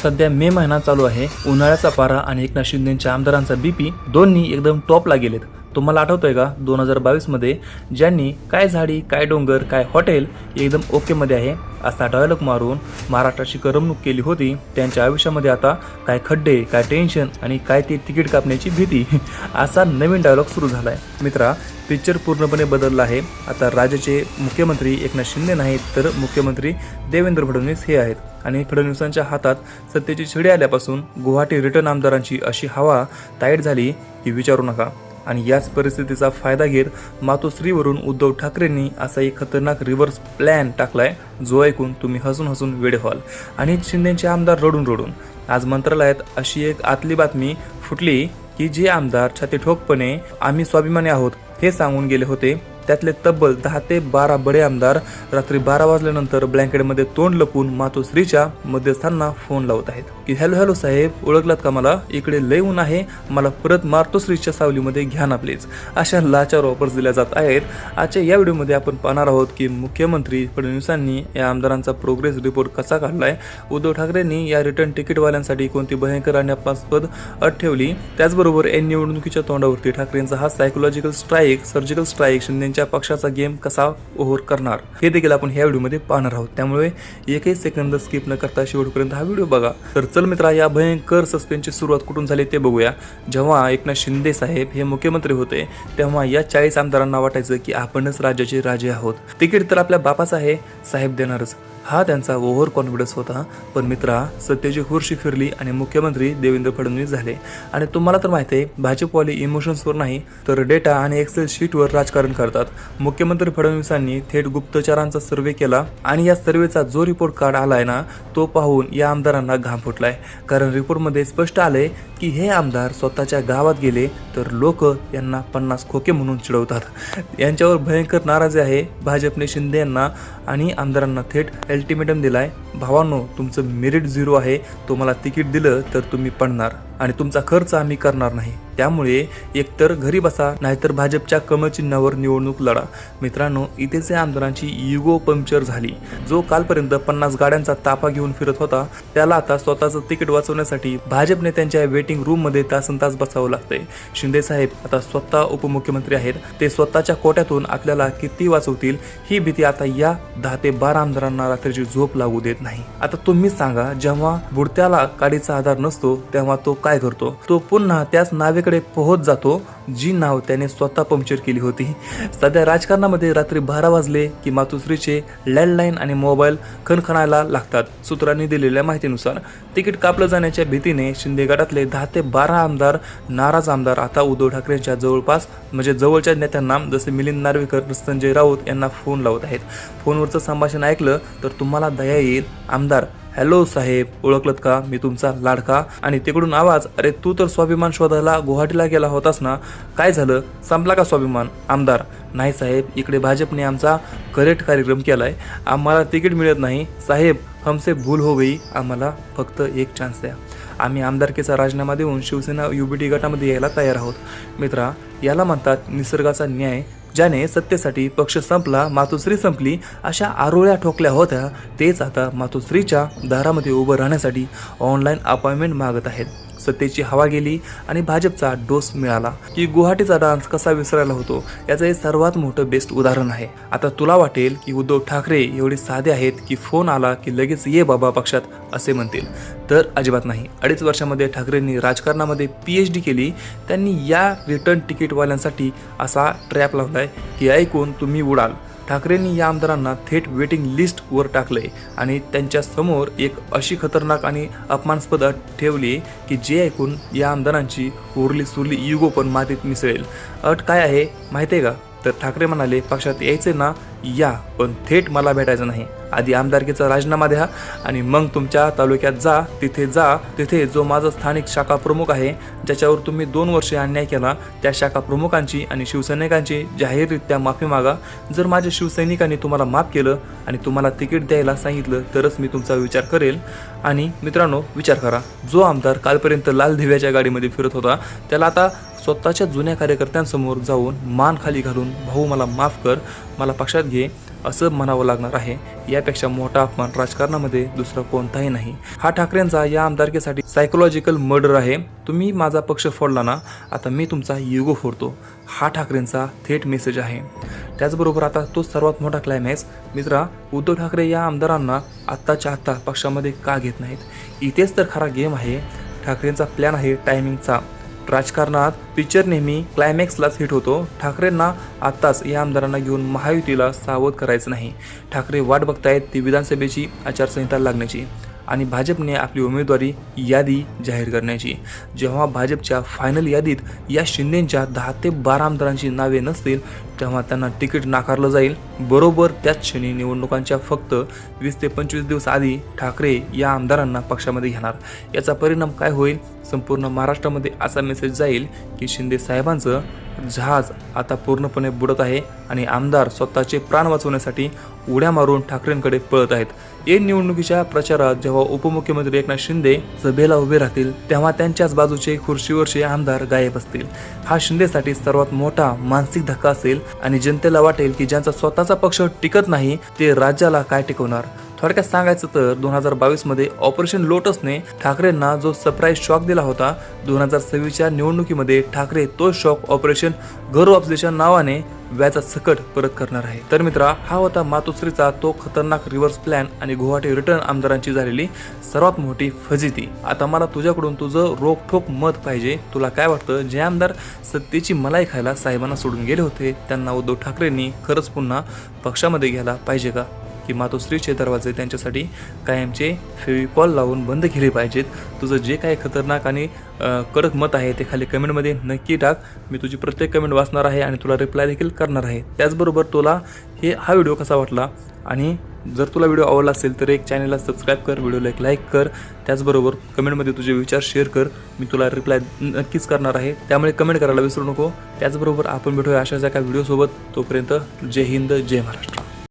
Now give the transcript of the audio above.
सध्या मे महिना चालू आहे. उन्हाळ्याचा पारा आणि एकनाथ शिंदेच्या आमदारांचा बीपी दोन्ही एकदम टॉपला गेलेत. तुम्हाला आठवतंय का 2022 मध्ये ज्यांनी काय झाडी काय डोंगर काय हॉटेल एकदम ओके मध्ये आहे असा डायलॉग मारून महाराष्ट्राची करमणूक केली होती, त्यांच्या आयुष्यामध्ये आता काय खड्डे काय टेन्शन आणि काय ती तिकीट कापण्याची भीती असा नवीन डायलॉग सुरू झालाय. मित्रा, पिक्चर पूर्णपणे बदलला आहे. आता राज्याचे मुख्यमंत्री एकनाथ शिंदे नाहीत तर मुख्यमंत्री देवेंद्र फडणवीस हे आहेत आणि फडणवीसांच्या हातात सत्तेची छडी आल्यापासून गुवाहाटी रिटर्न आमदारांची अशी हवा ताईट झाली की विचारू नका. आणि याच परिस्थितीचा फायदा घेत मातोश्रीवरून उद्धव ठाकरेंनी असा एक खतरनाक रिव्हर्स प्लॅन टाकलाय जो ऐकून तुम्ही हसून हसून वेडे व्हाल आणि शिंदेचे आमदार रडून रडून. आज मंत्रालयात अशी एक आतली बातमी फुटली की जे आमदार छातीठोकपणे आम्ही स्वाभिमानी आहोत हे सांगून गेले होते त्यातले तब्बल 10 ते 12 बडे आमदार रात्री 12 वाजल्यानंतर ब्लँकेटमध्ये तोंड लपून मातोश्रीच्या मध्यस्थांना फोन लावत आहेत की हॅलो साहेब, ओळखलात का मला? इकडे लय ऊन आहे, मला परत मातोश्रीच्या सावलीमध्ये घ्या ना प्लीज. अशा लाचार ऑफर्स दिल्या जात आहेत. आजच्या या व्हिडिओमध्ये आपण पाहणार आहोत की मुख्यमंत्री फडणवीसांनी या आमदारांचा प्रोग्रेस रिपोर्ट कसा काढलाय, उद्धव ठाकरेंनी या रिटर्न तिकीटवाल्यांसाठी कोणती भयंकर आणि अपमानास्पद अट ठेवली, त्याचबरोबर या निवडणुकीच्या तोंडावरती ठाकरेंचा हा सायकोलॉजिकल स्ट्राईक सर्जिकल स्ट्राईक शिंदेच्या पक्षाचा गेम कसा ओव्हर करणार हे देखील आपण ह्या व्हिडिओमध्ये पाहणार आहोत. त्यामुळे एकही सेकंद स्किप न करता शेवटपर्यंत हा व्हिडिओ बघा. तर चल मित्रा, या भयंकर सस्पेन्सची सुरुवात कुठून झाली ते बघूया. जेव्हा एकनाथ शिंदे साहेब हे मुख्यमंत्री होते तेव्हा या 40 आमदारांना वाटायचं की आपणच राज्याचे राजे आहोत, तिकीट तर आपल्या बापाचं आहे, साहेब देणारच. हा त्यांचा ओव्हर कॉन्फिडन्स होता. पण मित्रा, सत्तेची खुर्ची फिरली आणि मुख्यमंत्री देवेंद्र फडणवीस झाले. आणि तुम्हाला तर माहिती आहे भाजपवाले इमोशन्सवर नाही तर डेटा आणि एक्सेल शीटवर राजकारण करतात. मुख्यमंत्री फडणवीसांनी थेट गुप्तचरांचा सर्व्हे केला आणि या सर्व्हेचा जो रिपोर्ट कार्ड आलाय ना तो पाहून या आमदारांना घाम फुटलाय. कारण रिपोर्टमध्ये स्पष्ट आलंय की हे आमदार स्वतःच्या गावात गेले तर लोक यांना 50 खोके म्हणून चिडवतात. यांच्यावर भयंकर नाराजी आहे. भाजपने शिंदे यांना आणि आमदारांना थेट अल्टिमेटम दिलाय, भावांनो तुमचं मेरिट 0 आहे, तुम्हाला तिकीट दिलं तर तुम्ही पडणार आणि तुमचा खर्च आम्ही करणार नाही. त्यामुळे एकतर घरी बसा नाहीतर भाजपच्या कमळ चिन्हावर निवडणूक लढा. मित्रांनो, इथेच या आमदारांची इगो पंक्चर झाली. जो कालपर्यंत 50 गाड्यांचा ताफा घेऊन फिरत होता त्याला आता स्वतःचं तिकीट वाचवण्यासाठी भाजपने त्यांच्या वेटिंग रूम मध्ये तासनतास बसावं लागतंय. शिंदे साहेब आता स्वतः उपमुख्यमंत्री आहेत, ते स्वतःच्या कोट्यातून आपल्याला किती वाचवतील ही भीती आता या 10 ते 12 आमदारांना रात्रीची झोप लागू देत नाही. आता तुम्ही सांगा, जेव्हा बुडत्याला काडीचा आधार नसतो तेव्हा तो काय करतो? तो पुन्हा त्याच नावेकडे पोहोच जातो जी नाव त्याने स्वतः पंक्चर केली होती. सध्या राजकारणामध्ये रात्री 12 वाजले की मातोश्रीचे लँडलाईन आणि मोबाईल खणखणायला लागतात. सूत्रांनी दिलेल्या माहितीनुसार तिकीट कापलं जाण्याच्या भीतीने शिंदे गटातले 10 ते 12 आमदार नाराज आमदार आता उद्धव ठाकरेंच्या जवळपास म्हणजे जवळच्या नेत्यांना जसे मिलिंद नार्वेकर संजय राऊत यांना फोन लावत आहेत. फोनवरचं संभाषण ऐकलं तर तुम्हाला दया येईल. आमदार, हॅलो साहेब, ओळखलत का? मी तुमचा लाडका. आणि तिकडून आवाज, अरे तू तर स्वाभिमान शोधायला गुवाहाटीला गेला होतास ना, काय झालं? संपला का स्वाभिमान? आमदार, नाही साहेब, इकडे भाजपने आमचा करेक्ट कार्यक्रम केलाय, आम्हाला तिकीट मिळत नाही साहेब, हमसे भूल हो गई, आम्हाला फक्त एक चान्स द्या. आम्ही आमदारकीचा राजीनामा देऊन शिवसेना UBT गटामध्ये यायला तयार आहोत. मित्रा, याला म्हणतात निसर्गाचा न्याय. ज्याने सत्तेसाठी पक्ष संपला, मातोश्री संपली अशा आरोळ्या ठोकल्या होत्या तेच आता मातोश्रीच्या दारामध्ये उभं राहण्यासाठी ऑनलाईन अपॉइंटमेंट मागत आहेत. सत्तेची हवा गेली आणि भाजपचा डोस मिळाला की गुवाहाटीचा डान्स कसा विसरायला होतो याचं हे सर्वात मोठं बेस्ट उदाहरण आहे. आता तुला वाटेल की उद्धव ठाकरे एवढे साधे आहेत की फोन आला की लगेच ये बाबा पक्षात असे म्हणतील, तर अजिबात नाही. 2.5 वर्षामध्ये ठाकरेंनी राजकारणामध्ये PhD केली. त्यांनी या रिटर्न तिकीटवाल्यांसाठी असा ट्रॅप लावलाय की ऐकून तुम्ही उडाल. ठाकरेंनी या आमदारांना थेट वेटिंग लिस्टवर टाकलंय आणि त्यांच्या समोर एक अशी खतरनाक आणि अपमानास्पद अट ठेवली की जे ऐकून या आमदारांची उरली सुरली इगो पण मातीत मिसळेल. अट काय आहे माहिती आहे का? तर ठाकरे म्हणाले, पक्षात यायचे ना या, पण थेट मला भेटायचं नाही. आधी आमदारकीचा राजीनामा द्या आणि मग तुमच्या तालुक्यात जा, तिथे जो माझा स्थानिक शाखा प्रमुख आहे ज्याच्यावर तुम्ही 2 वर्षे अन्याय केला त्या शाखा प्रमुखांची आणि शिवसैनिकांची जाहीररित्या माफी मागा. जर माझ्या शिवसैनिकांनी तुम्हाला माफ केलं आणि तुम्हाला तिकीट द्यायला सांगितलं तरच मी तुमचा विचार करेल. आणि मित्रांनो, विचार करा, जो आमदार कालपर्यंत लाल दिव्याच्या गाडीमध्ये फिरत होता त्याला आता स्वतःच्या जुन्या कार्यकर्त्यांसमोर जाऊन मान खाली घालून, भाऊ मला माफ कर, मला पक्षात घे असं म्हणावं लागणार आहे. यापेक्षा मोठा अपमान राजकारणामध्ये दुसरा कोणताही नाही. हा ठाकरेंचा या आमदारकीसाठी सायकोलॉजिकल मर्डर आहे. तुम्ही माझा पक्ष फोडला ना, आता मी तुमचा युगो फोडतो. हा ठाकरेंचा थेट मेसेज आहे. त्याचबरोबर आता तो सर्वात मोठा क्लायमॅक्स मित्रा, उद्धव ठाकरे या आमदारांना आत्ताच्या आत्ता पक्षामध्ये का घेत नाहीत? इथेच तर खरा गेम आहे. ठाकरेंचा प्लॅन आहे टायमिंगचा. राजकारणात पिक्चर नेहमी क्लायमॅक्सलाच हिट होतो. ठाकरेंना आत्ताच या आमदारांना घेऊन महायुतीला सावध करायचं नाही. ठाकरे वाट बघतायत ती विधानसभेची आचारसंहिता लागण्याची आणि भाजपने आपली उमेदवारी यादी जाहीर करण्याची. जेव्हा भाजपच्या फायनल यादीत या शिंदेंच्या 10 ते 12 आमदारांची नावे नसतील तेव्हा त्यांना तिकीट नाकारलं जाईल. बरोबर त्याच क्षणी निवडणुकांच्या फक्त 20 ते 25 दिवस आधी ठाकरे या आमदारांना पक्षामध्ये घेणार. याचा परिणाम काय होईल? संपूर्ण महाराष्ट्रामध्ये असा मेसेज जाईल की शिंदे साहेबांचं जहाज आता पूर्णपणे बुडत आहे आणि आमदार स्वतःचे प्राण वाचवण्यासाठी उड्या मारून ठाकरेंकडे पळत आहेत. या निवडणुकीच्या प्रचारात जेव्हा उपमुख्यमंत्री एकनाथ शिंदे सभेला उभे राहतील तेव्हा त्यांच्याच बाजूचे खुर्चीवरचे आमदार गायब असतील. हा शिंदेसाठी सर्वात मोठा मानसिक धक्का असेल आणि जनतेला वाटेल की ज्यांचा स्वतःचा पक्ष टिकत नाही ते राज्याला काय टिकवणार. थोडक्यात सांगायचं तर 2022 मध्ये ऑपरेशन लोटसने ठाकरेंना जो सरप्राईज शॉक दिला होता, 2026च्या निवडणुकीमध्ये ठाकरे तो शॉक ऑपरेशन घर वापसीच्या नावाने व्याजा सकट परत करणार आहे. तर मित्रा, हा होता मातोश्रीचा तो खतरनाक रिव्हर्स प्लॅन आणि गुवाहाटी रिटर्न आमदारांची झालेली सर्वात मोठी फजिती. आता मला तुझ्याकडून तुझं रोखठोक मत पाहिजे. तुला काय वाटतं, जे आमदार सत्तेची मलाई खायला साहेबांना सोडून गेले होते त्यांना उद्धव ठाकरेंनी खरंच पुन्हा पक्षामध्ये घ्यायला पाहिजे का? की मातोश्रीचे दरवाजे त्यांच्यासाठी कायमचे फेविकॉल लावून बंद केले पाहिजेत? तुझं जे काही खतरनाक आणि कडक मत आहे ते खाली कमेंटमध्ये नक्की टाक. मी तुझी प्रत्येक कमेंट वाचणार आहे आणि तुला रिप्लाय देखील करणार आहे. त्याचबरोबर तुला हा व्हिडिओ कसा वाटला आणि जर तुला व्हिडिओ आवडला असेल तर एक चॅनलला सबस्क्राईब कर, व्हिडिओला एक लाईक कर. त्याचबरोबर कमेंटमध्ये तुझे विचार शेअर कर. मी तुला रिप्लाय नक्कीच करणार आहे, त्यामुळे कमेंट करायला विसरू नको. त्याचबरोबर आपण भेटूया अशाच एका व्हिडिओसोबत. तोपर्यंत जय हिंद, जय महाराष्ट्र.